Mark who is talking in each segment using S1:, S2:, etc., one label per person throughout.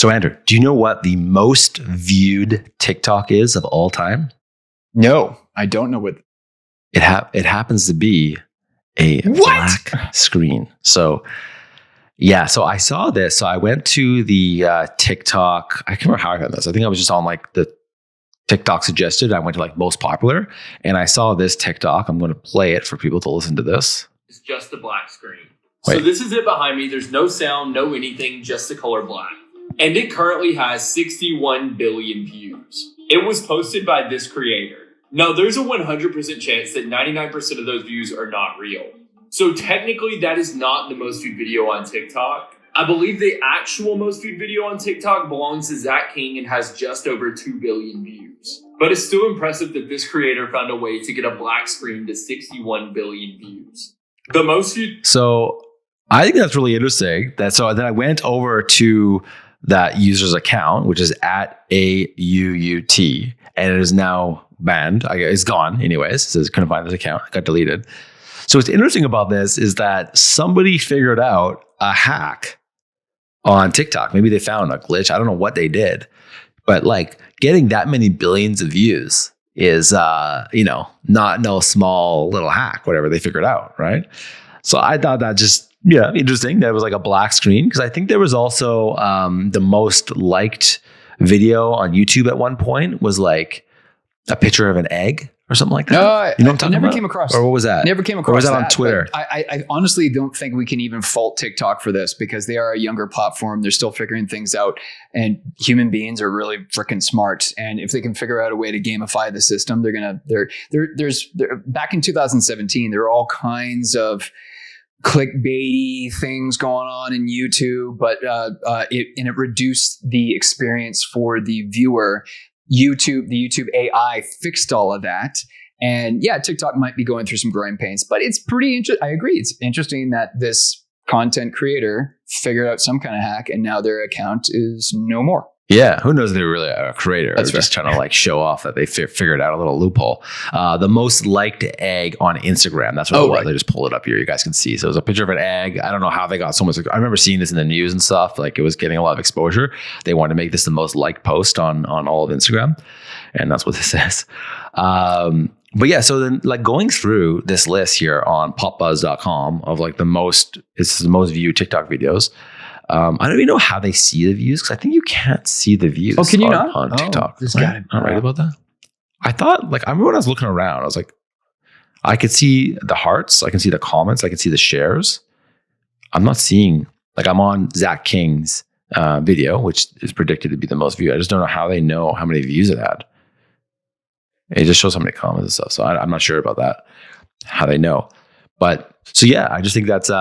S1: So Andrew, do you know what the most viewed TikTok is of all time?
S2: No, I don't know what.
S1: It happens to be a black screen. So yeah, so I saw this. So I went to the TikTok. I can't remember how I found this. I think I was just on like the TikTok suggested. I went to like most popular, and I saw this TikTok. I'm going to play it for people to listen to this.
S3: It's just the black screen.
S1: Wait.
S3: So this is it behind me. There's no sound, no anything, just the color black. And it currently has 61 billion views. It was posted by this creator. Now, there's a 100% chance that 99% of those views are not real. So technically, that is not the most viewed video on TikTok. I believe the actual most viewed video on TikTok belongs to Zach King and has just over 2 billion views. But it's still impressive that this creator found a way to get a black screen to 61 billion views. The most viewed...
S1: So I think that's really interesting. So then I went over to that user's account, which is at AUUT, and it is now banned. It's gone anyways. It says couldn't find this account. It got deleted. So what's interesting about this is that somebody figured out a hack on TikTok. Maybe they found a glitch. I don't know what they did, but like getting that many billions of views is, not no small little hack, whatever they figured out. Right. So I thought that interesting. That was like a black screen. Cause I think there was also, the most liked video on YouTube at one point was like a picture of an egg or something like that. You know what I'm talking about?
S2: Came across.
S1: Or what was that?
S2: Never came across.
S1: Or was that on Twitter?
S2: I honestly don't think we can even fault TikTok for this because they are a younger platform. They're still figuring things out, and human beings are really freaking smart. And if they can figure out a way to gamify the system, there's back in 2017, there are all kinds of clickbaity things going on in YouTube, but it reduced the experience for the viewer. The YouTube AI fixed all of that. And yeah, TikTok might be going through some growing pains, but it's pretty interesting. I agree. It's interesting that this content creator figured out some kind of hack and now their account is no more.
S1: Yeah, who knows if they're really a creator. That's just trying to like show off that they figured out a little loophole. The most liked egg on Instagram. That's what it was. Right. They just pull it up here. You guys can see. So it was a picture of an egg. I don't know how they got so much. I remember seeing this in the news and stuff. Like it was getting a lot of exposure. They wanted to make this the most liked post on all of Instagram. And that's what this is. But yeah, so then like going through this list here on popbuzz.com of like the most viewed TikTok videos. I don't even know how they see the views because I think you can't see the views.
S2: Oh, can you not?
S1: On TikTok?
S2: I'm
S1: not right about that. I thought I remember when I was looking around, I was like, I could see the hearts, I can see the comments, I can see the shares. I'm not seeing I'm on Zach King's video, which is predicted to be the most viewed. I just don't know how they know how many views it had. It just shows how many comments and stuff. So I'm not sure about that, how they know. But so yeah, I just think that's.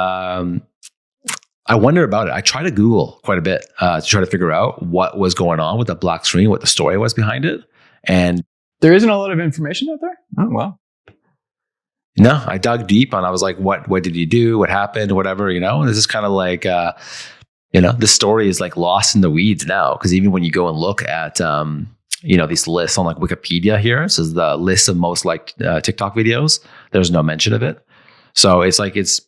S1: I wonder about it. I try to Google quite a bit to try to figure out what was going on with the black screen, what the story was behind it. And
S2: there isn't a lot of information out there. Oh, well.
S1: No, I dug deep and I was like, what did you do? What happened? Whatever, And this is kind of like, the story is like lost in the weeds now. Because even when you go and look at, these lists on like Wikipedia here, it says the list of most liked TikTok videos. There's no mention of it. So it's like, it's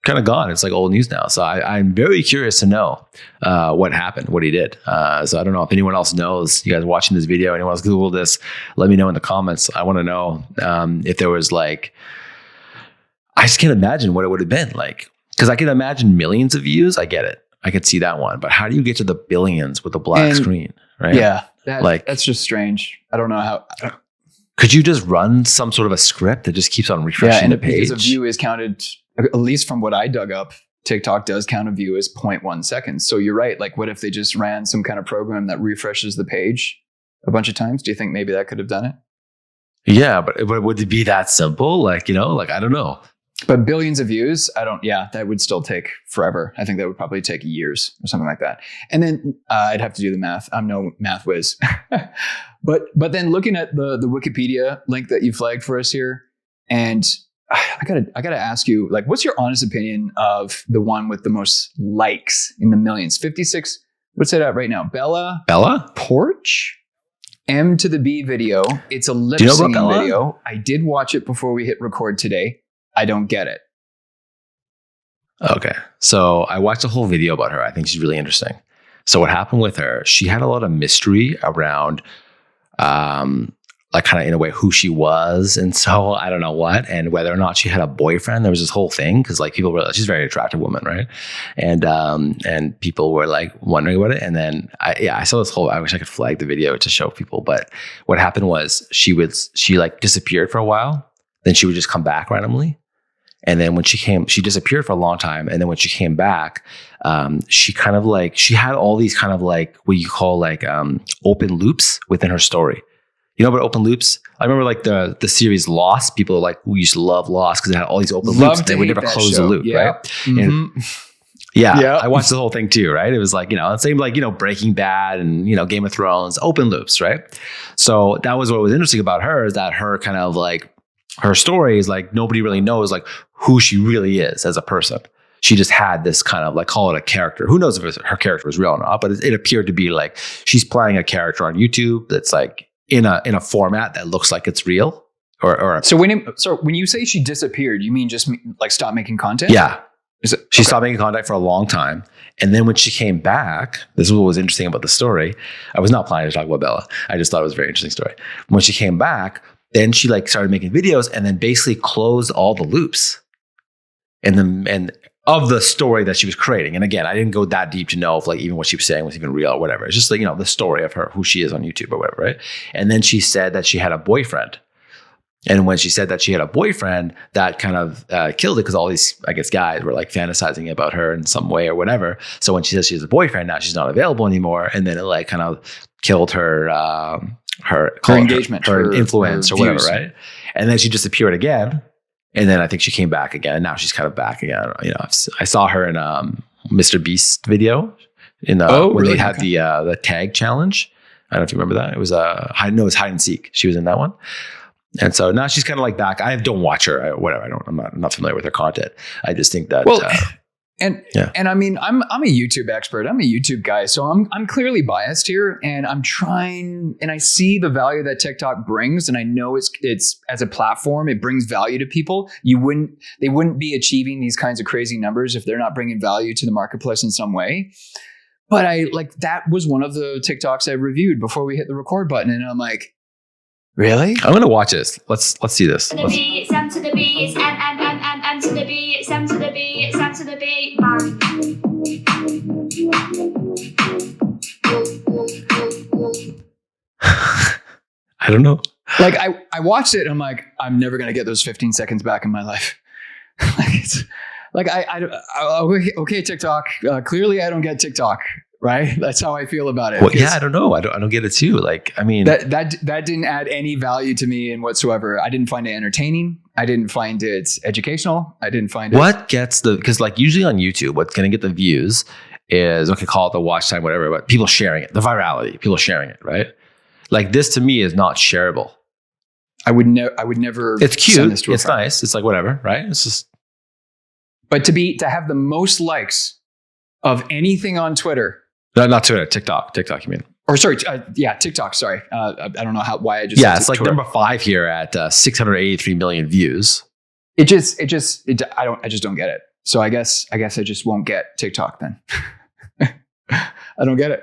S1: kind of gone. It's like old news now. So I'm very curious to know what happened, what he did. So I don't know if anyone else knows. You guys watching this video, anyone else Google this, let me know in the comments. I want to know if there was I just can't imagine what it would have been like. Because I can imagine millions of views. I get it. I could see that one. But how do you get to the billions with a black screen? Right?
S2: Yeah. That's just strange. I don't know how.
S1: Could you just run some sort of a script that just keeps on refreshing the page?
S2: Because a view is counted, at least from what I dug up, TikTok does count a view as 0.1 seconds. So you're right. Like, what if they just ran some kind of program that refreshes the page a bunch of times? Do you think maybe that could have done it?
S1: Yeah, but would it be that simple? I don't know.
S2: But billions of views, that would still take forever. I think that would probably take years or something like that. And then I'd have to do the math. I'm no math whiz. But then looking at the Wikipedia link that you flagged for us here, and I gotta ask you, what's your honest opinion of the one with the most likes in the millions? 56. What's it at right now? Bella Porch M to the B video. It's a lip syncing video. I did watch it before we hit record today. I don't get it.
S1: Okay. So I watched a whole video about her. I think she's really interesting. So what happened with her, she had a lot of mystery around, like kind of in a way who she was. And so I don't know what, and whether or not she had a boyfriend. There was this whole thing. Cause like people were like, she's a very attractive woman. Right. And people were like wondering about it. And then I saw this whole, I wish I could flag the video to show people, but what happened was she like disappeared for a while. Then she would just come back randomly. And then when she disappeared for a long time. And then when she came back, she kind of like, she had all these kind of like what you call like open loops within her story. You know about open loops? I remember like the series Lost. People like who used to love Lost because it had all these open loops. They would never close the loop, right?
S2: Mm-hmm.
S1: And, yeah, I watched the whole thing too, right? It was like, the same like, Breaking Bad and, Game of Thrones, open loops, right? So that was what was interesting about her, is that her kind of like, her story is like, nobody really knows like who she really is as a person. She just had this kind of like, call it a character. Who knows if her character was real or not, but it appeared to be like, she's playing a character on YouTube that's like, in a format that looks like it's real, or
S2: so when you say she disappeared, you mean just like stop making content?
S1: Yeah, she stopped making content for a long time, and then when she came back, this is what was interesting about the story. I was not planning to talk about Bella. I just thought it was a very interesting story. When she came back, then she like started making videos, and then basically closed all the loops, and of the story that she was creating. And again, I didn't go that deep to know if like even what she was saying was even real or whatever. It's just like, the story of her, who she is on YouTube or whatever, right? And then she said that she had a boyfriend. And when she said that she had a boyfriend, that kind of killed it, because all these, I guess, guys were like fantasizing about her in some way or whatever. So when she says she has a boyfriend, now she's not available anymore. And then it like kind of killed her engagement, her influence, or whatever, right? And then she disappeared again. And then I think she came back again, and now she's kind of back again. I saw her in Mr. Beast video when really? They had the tag challenge. I don't know if you remember that. It was it was hide and seek. She was in that one, and so now she's kind of like back. I don't watch her, whatever. I'm not familiar with her content. I just think that.
S2: Well, and I mean, I'm a YouTube expert. I'm a YouTube guy, so I'm clearly biased here, and I'm trying, and I see the value that TikTok brings, and I know it's as a platform, it brings value to people. They wouldn't be achieving these kinds of crazy numbers if they're not bringing value to the marketplace in some way. But that was one of the TikToks I reviewed before we hit the record button, and I'm like, really?
S1: I'm gonna watch this. Let's see this.
S4: To the B, Sam to the B, it's M to the B, it's Sam to the B, it's Sam to the B.
S1: I don't know.
S2: Like I watched it and I'm like, I'm never gonna get those 15 seconds back in my life. Okay, TikTok. Clearly, I don't get TikTok. Right? That's how I feel about it.
S1: Well, yeah, I don't know. I don't get it too. Like, I mean,
S2: that didn't add any value to me in whatsoever. I didn't find it entertaining. I didn't find it educational. I didn't find it.
S1: What gets because like usually on YouTube, what's going to get the views is, okay, call it the watch time, whatever, but people sharing it, the virality, people sharing it, right? Like this to me is not shareable.
S2: I would never.
S1: It's cute. It's nice. It's like whatever, right? It's just.
S2: But to have the most likes of anything on Twitter.
S1: No, not Twitter. TikTok. TikTok, you mean?
S2: Or sorry, TikTok. Sorry, I don't know why I just.
S1: Yeah, it's like Twitter. Number 5 here at 683 million views.
S2: I just don't get it. So I guess I just won't get TikTok then. I don't get it.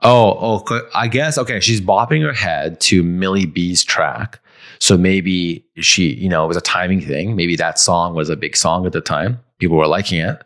S1: Oh, I guess okay. She's bopping her head to Millie B's track, so maybe she, it was a timing thing. Maybe that song was a big song at the time. People were liking it.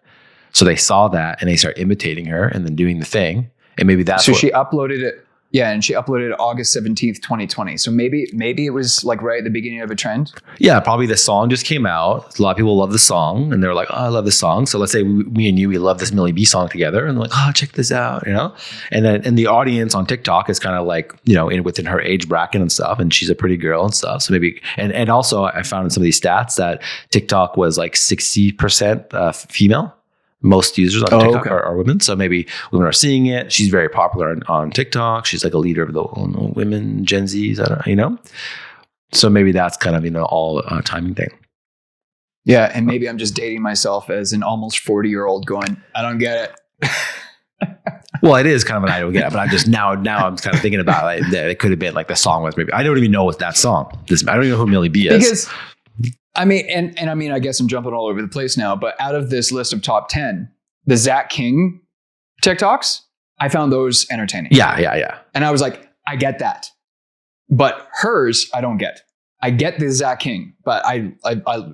S1: So they saw that and they start imitating her and then doing the thing. And maybe that's
S2: she uploaded it. Yeah. And she uploaded it August 17th, 2020. So maybe it was like right at the beginning of a trend.
S1: Yeah. Probably the song just came out. A lot of people love the song and they're like, oh, I love this song. So let's say me and you, we love this Millie B song together. And they're like, oh, check this out, And then the audience on TikTok is kind of like, within her age bracket and stuff. And she's a pretty girl and stuff. So maybe, and also I found in some of these stats that TikTok was like 60% female. Most users on TikTok are women. So maybe women are seeing it. She's very popular on TikTok. She's like a leader of the women, Gen Zs, So maybe that's kind of, all a timing thing.
S2: Yeah. And maybe I'm just dating myself as an almost 40-year-old going, I don't get it.
S1: Well, it is kind of an I don't get it, but I'm just now I'm kind of thinking about it. It could have been like the song was maybe, I don't even know what that song. I don't even know who Millie B is.
S2: Because I mean, and I mean, I guess I'm jumping all over the place now, but out of this list of top 10, the Zach King TikToks, I found those entertaining.
S1: Yeah.
S2: And I was like, I get that. But hers, I don't get. I get the Zach King, but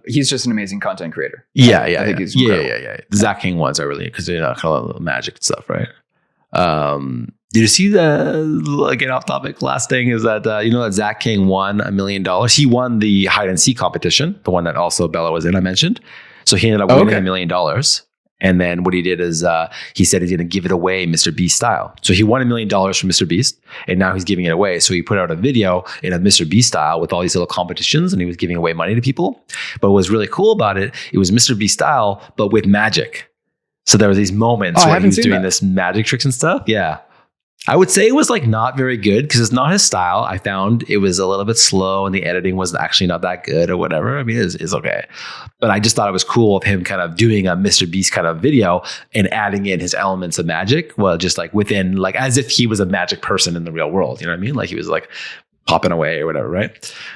S2: he's just an amazing content creator. I think he's incredible.
S1: The Zach King ones are really, because they're not kind of magic and stuff, right? Did you see again off topic, last thing is that, that Zach King won $1 million. He won the hide and seek competition, the one that also Bella was in, I mentioned. So he ended up winning $1 million. And then what he did is he said he's going to give it away Mr. Beast style. So he won $1 million from Mr. Beast, and now he's giving it away. So he put out a video in a Mr. Beast style with all these little competitions, and he was giving away money to people. But what was really cool about it, it was Mr. Beast style, but with magic. So there were these moments where he was doing this magic tricks and stuff. Yeah. I would say it was like not very good because it's not his style. I found it was a little bit slow and the editing was actually not that good or whatever. I mean, it's okay. But I just thought it was cool of him kind of doing a Mr. Beast kind of video and adding in his elements of magic. Well, just like within, like as if he was a magic person in the real world. You know what I mean? Like he was like popping away or whatever, right?